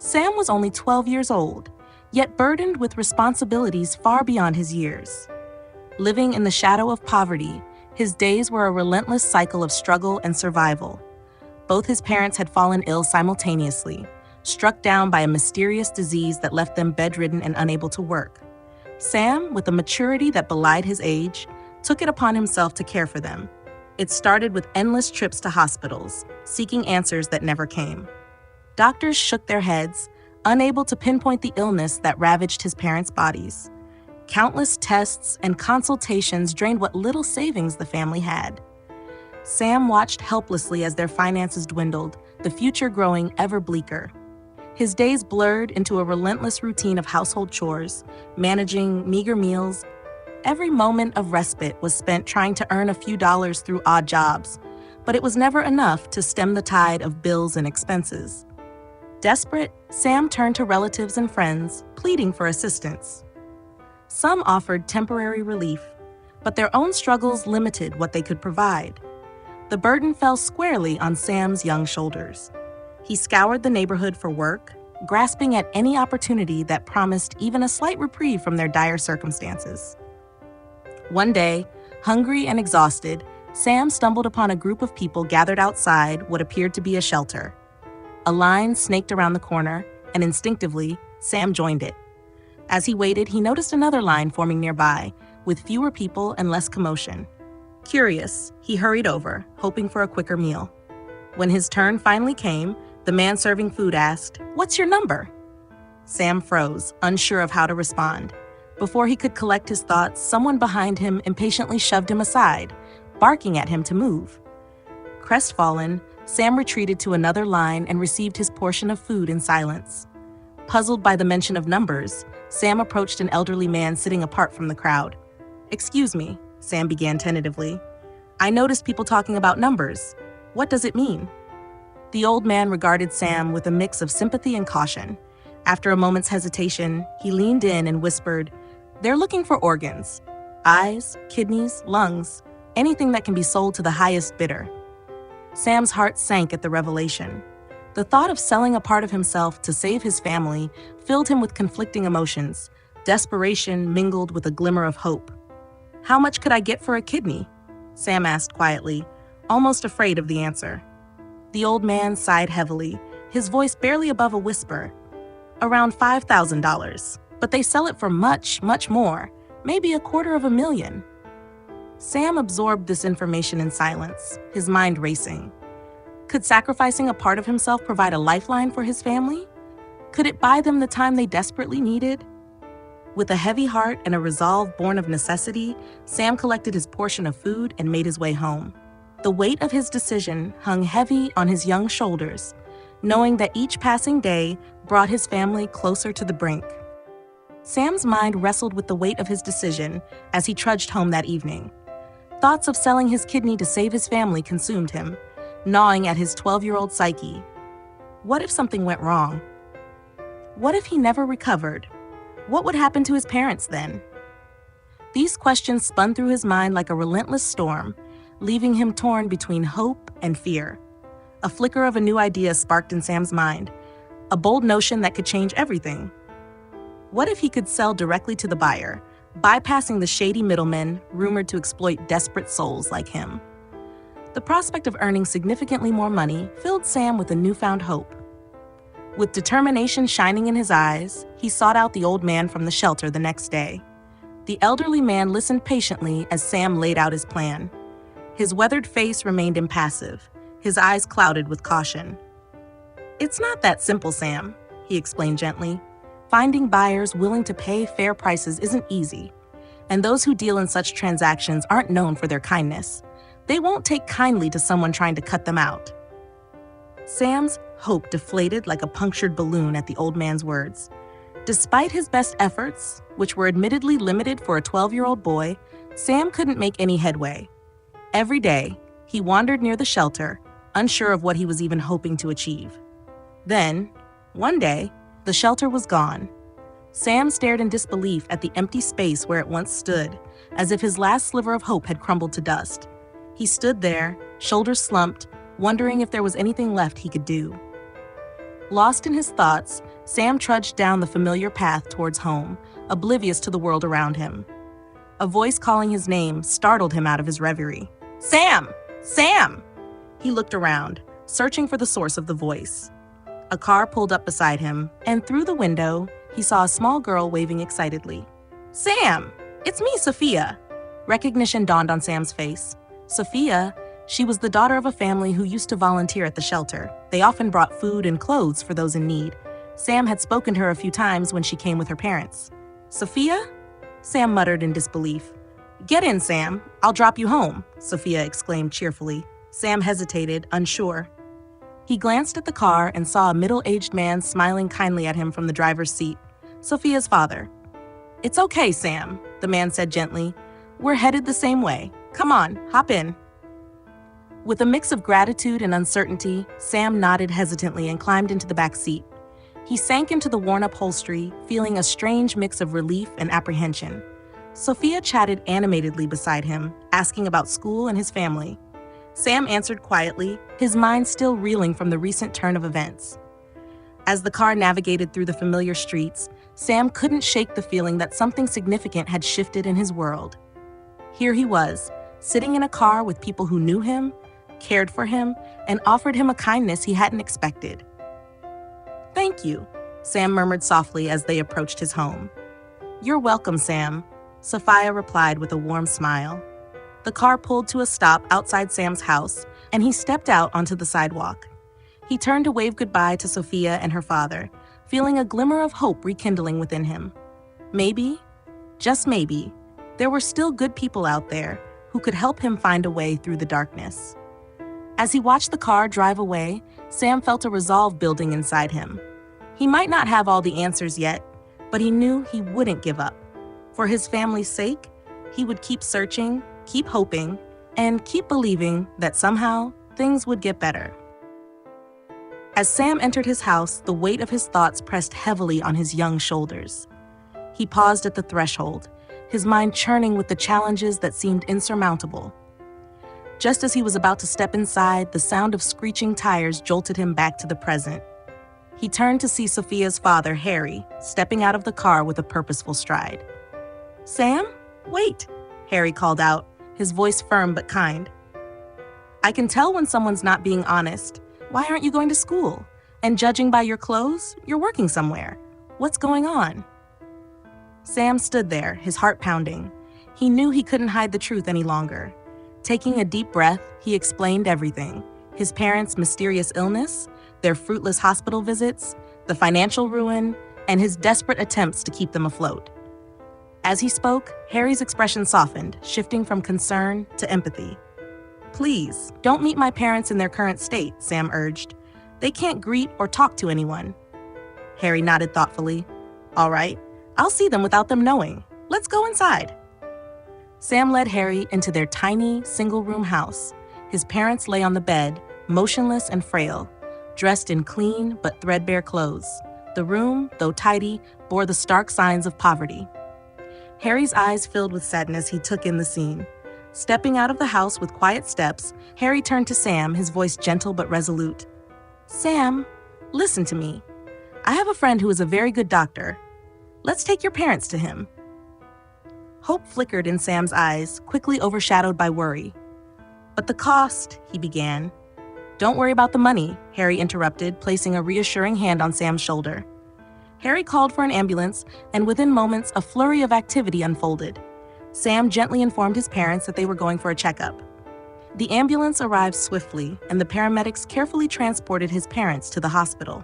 Sam was only 12 years old, yet burdened with responsibilities far beyond his years. Living in the shadow of poverty, his days were a relentless cycle of struggle and survival. Both his parents had fallen ill simultaneously, struck down by a mysterious disease that left them bedridden and unable to work. Sam, with a maturity that belied his age, took it upon himself to care for them. It started with endless trips to hospitals, seeking answers that never came. Doctors shook their heads, unable to pinpoint the illness that ravaged his parents' bodies. Countless tests and consultations drained what little savings the family had. Sam watched helplessly as their finances dwindled, the future growing ever bleaker. His days blurred into a relentless routine of household chores, managing meager meals. Every moment of respite was spent trying to earn a few dollars through odd jobs, but it was never enough to stem the tide of bills and expenses. Desperate, Sam turned to relatives and friends, pleading for assistance. Some offered temporary relief, but their own struggles limited what they could provide. The burden fell squarely on Sam's young shoulders. He scoured the neighborhood for work, grasping at any opportunity that promised even a slight reprieve from their dire circumstances. One day, hungry and exhausted, Sam stumbled upon a group of people gathered outside what appeared to be a shelter. A line snaked around the corner, and instinctively, Sam joined it. As he waited, he noticed another line forming nearby, with fewer people and less commotion. Curious, he hurried over, hoping for a quicker meal. When his turn finally came, the man serving food asked, "What's your number?" Sam froze, unsure of how to respond. Before he could collect his thoughts, someone behind him impatiently shoved him aside, barking at him to move. Crestfallen, Sam retreated to another line and received his portion of food in silence. Puzzled by the mention of numbers, Sam approached an elderly man sitting apart from the crowd. "Excuse me," Sam began tentatively. "I noticed people talking about numbers. What does it mean?" The old man regarded Sam with a mix of sympathy and caution. After a moment's hesitation, he leaned in and whispered, "They're looking for organs. Eyes, kidneys, lungs, anything that can be sold to the highest bidder." Sam's heart sank at the revelation. The thought of selling a part of himself to save his family filled him with conflicting emotions, desperation mingled with a glimmer of hope. "How much could I get for a kidney?" Sam asked quietly, almost afraid of the answer. The old man sighed heavily, his voice barely above a whisper. "Around $5,000, but they sell it for much, much more, maybe $250,000. Sam absorbed this information in silence, his mind racing. Could sacrificing a part of himself provide a lifeline for his family? Could it buy them the time they desperately needed? With a heavy heart and a resolve born of necessity, Sam collected his portion of food and made his way home. The weight of his decision hung heavy on his young shoulders, knowing that each passing day brought his family closer to the brink. Sam's mind wrestled with the weight of his decision as he trudged home that evening. Thoughts of selling his kidney to save his family consumed him, gnawing at his 12-year-old psyche. What if something went wrong? What if he never recovered? What would happen to his parents then? These questions spun through his mind like a relentless storm, leaving him torn between hope and fear. A flicker of a new idea sparked in Sam's mind, a bold notion that could change everything. What if he could sell directly to the buyer, bypassing the shady middlemen rumored to exploit desperate souls like him? The prospect of earning significantly more money filled Sam with a newfound hope. With determination shining in his eyes, he sought out the old man from the shelter the next day. The elderly man listened patiently as Sam laid out his plan. His weathered face remained impassive, his eyes clouded with caution. "It's not that simple, Sam," he explained gently. "Finding buyers willing to pay fair prices isn't easy, and those who deal in such transactions aren't known for their kindness. They won't take kindly to someone trying to cut them out." Sam's hope deflated like a punctured balloon at the old man's words. Despite his best efforts, which were admittedly limited for a 12-year-old boy, Sam couldn't make any headway. Every day, he wandered near the shelter, unsure of what he was even hoping to achieve. Then, one day, the shelter was gone. Sam stared in disbelief at the empty space where it once stood, as if his last sliver of hope had crumbled to dust. He stood there, shoulders slumped, wondering if there was anything left he could do. Lost in his thoughts, Sam trudged down the familiar path towards home, oblivious to the world around him. A voice calling his name startled him out of his reverie. "Sam! Sam!" He looked around, searching for the source of the voice. A car pulled up beside him, and through the window, he saw a small girl waving excitedly. "Sam! It's me, Sophia!" Recognition dawned on Sam's face. Sophia, she was the daughter of a family who used to volunteer at the shelter. They often brought food and clothes for those in need. Sam had spoken to her a few times when she came with her parents. "Sophia?" Sam muttered in disbelief. "Get in, Sam. I'll drop you home," Sophia exclaimed cheerfully. Sam hesitated, unsure. He glanced at the car and saw a middle-aged man smiling kindly at him from the driver's seat. Sophia's father. "It's okay, Sam," the man said gently. "We're headed the same way. Come on, hop in." With a mix of gratitude and uncertainty, Sam nodded hesitantly and climbed into the back seat. He sank into the worn-up upholstery, feeling a strange mix of relief and apprehension. Sophia chatted animatedly beside him, asking about school and his family. Sam answered quietly, his mind still reeling from the recent turn of events. As the car navigated through the familiar streets, Sam couldn't shake the feeling that something significant had shifted in his world. Here he was, sitting in a car with people who knew him, cared for him, and offered him a kindness he hadn't expected. "Thank you," Sam murmured softly as they approached his home. "You're welcome, Sam," Sophia replied with a warm smile. The car pulled to a stop outside Sam's house, and he stepped out onto the sidewalk. He turned to wave goodbye to Sophia and her father, feeling a glimmer of hope rekindling within him. Maybe, just maybe, there were still good people out there who could help him find a way through the darkness. As he watched the car drive away, Sam felt a resolve building inside him. He might not have all the answers yet, but he knew he wouldn't give up. For his family's sake, he would keep searching, keep hoping, and keep believing that somehow things would get better. As Sam entered his house, the weight of his thoughts pressed heavily on his young shoulders. He paused at the threshold, his mind churning with the challenges that seemed insurmountable. Just as he was about to step inside, the sound of screeching tires jolted him back to the present. He turned to see Sophia's father, Harry, stepping out of the car with a purposeful stride. "Sam, wait," Harry called out, his voice firm but kind. "I can tell when someone's not being honest. Why aren't you going to school? And judging by your clothes, you're working somewhere. What's going on?" Sam stood there, his heart pounding. He knew he couldn't hide the truth any longer. Taking a deep breath, he explained everything: his parents' mysterious illness, their fruitless hospital visits, the financial ruin, and his desperate attempts to keep them afloat. As he spoke, Harry's expression softened, shifting from concern to empathy. "Please, don't meet my parents in their current state," Sam urged. "They can't greet or talk to anyone." Harry nodded thoughtfully. "All right, I'll see them without them knowing. Let's go inside." Sam led Harry into their tiny, single-room house. His parents lay on the bed, motionless and frail, dressed in clean but threadbare clothes. The room, though tidy, bore the stark signs of poverty. Harry's eyes filled with sadness he took in the scene. Stepping out of the house with quiet steps, Harry turned to Sam, his voice gentle but resolute. "Sam, listen to me. I have a friend who is a very good doctor. Let's take your parents to him." Hope flickered in Sam's eyes, quickly overshadowed by worry. "But the cost," he began. "Don't worry about the money," Harry interrupted, placing a reassuring hand on Sam's shoulder. Harry called for an ambulance, and within moments, a flurry of activity unfolded. Sam gently informed his parents that they were going for a checkup. The ambulance arrived swiftly, and the paramedics carefully transported his parents to the hospital.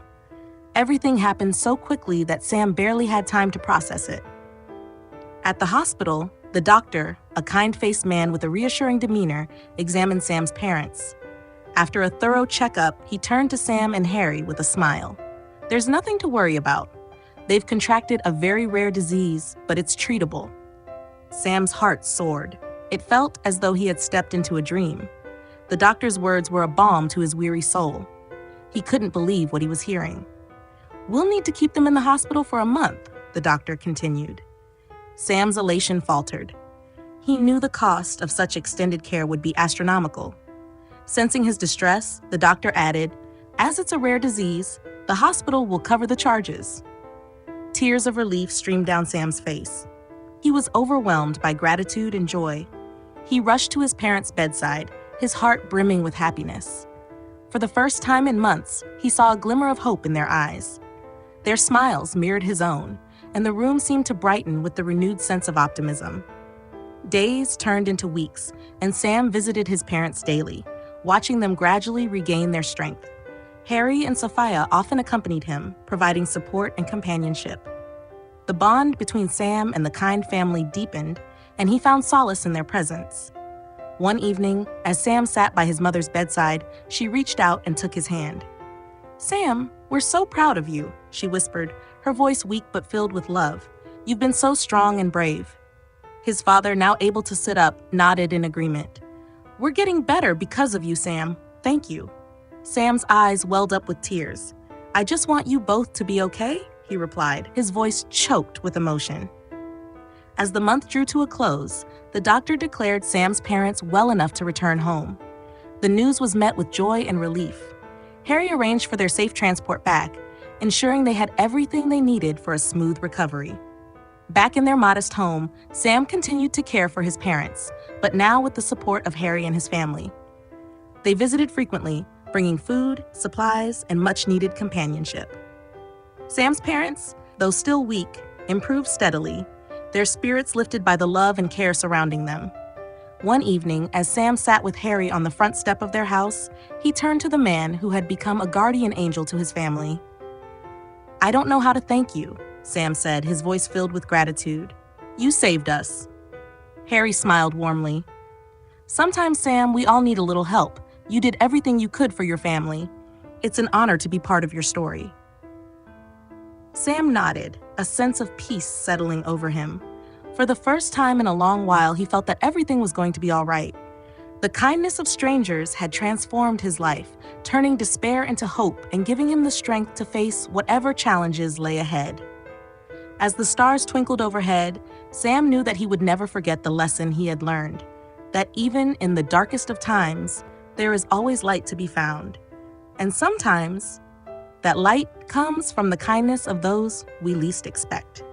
Everything happened so quickly that Sam barely had time to process it. At the hospital, the doctor, a kind-faced man with a reassuring demeanor, examined Sam's parents. After a thorough checkup, he turned to Sam and Harry with a smile. "There's nothing to worry about. They've contracted a very rare disease, but it's treatable." Sam's heart soared. It felt as though he had stepped into a dream. The doctor's words were a balm to his weary soul. He couldn't believe what he was hearing. "We'll need to keep them in the hospital for a month," the doctor continued. Sam's elation faltered. He knew the cost of such extended care would be astronomical. Sensing his distress, the doctor added, "As it's a rare disease, The hospital will cover the charges." Tears of relief streamed down Sam's face. He was overwhelmed by gratitude and joy. He rushed to his parents' bedside, his heart brimming with happiness. For the first time in months, he saw a glimmer of hope in their eyes. Their smiles mirrored his own, and the room seemed to brighten with the renewed sense of optimism. Days turned into weeks, and Sam visited his parents daily, watching them gradually regain their strength. Harry and Sophia often accompanied him, providing support and companionship. The bond between Sam and the kind family deepened, and he found solace in their presence. One evening, as Sam sat by his mother's bedside, she reached out and took his hand. "Sam, we're so proud of you," she whispered, her voice weak but filled with love. "You've been so strong and brave." His father, now able to sit up, nodded in agreement. "We're getting better because of you, Sam. Thank you." Sam's eyes welled up with tears. "I just want you both to be okay," he replied, his voice choked with emotion. As the month drew to a close, the doctor declared Sam's parents well enough to return home. The news was met with joy and relief. Harry arranged for their safe transport back, ensuring they had everything they needed for a smooth recovery. Back in their modest home, Sam continued to care for his parents, but now with the support of Harry and his family. They visited frequently, bringing food, supplies, and much-needed companionship. Sam's parents, though still weak, improved steadily, their spirits lifted by the love and care surrounding them. One evening, as Sam sat with Harry on the front step of their house, he turned to the man who had become a guardian angel to his family. "I don't know how to thank you," Sam said, his voice filled with gratitude. "You saved us." Harry smiled warmly. "Sometimes, Sam, we all need a little help. You did everything you could for your family. It's an honor to be part of your story." Sam nodded, a sense of peace settling over him. For the first time in a long while, he felt that everything was going to be all right. The kindness of strangers had transformed his life, turning despair into hope and giving him the strength to face whatever challenges lay ahead. As the stars twinkled overhead, Sam knew that he would never forget the lesson he had learned, that even in the darkest of times, there is always light to be found. And sometimes, that light comes from the kindness of those we least expect.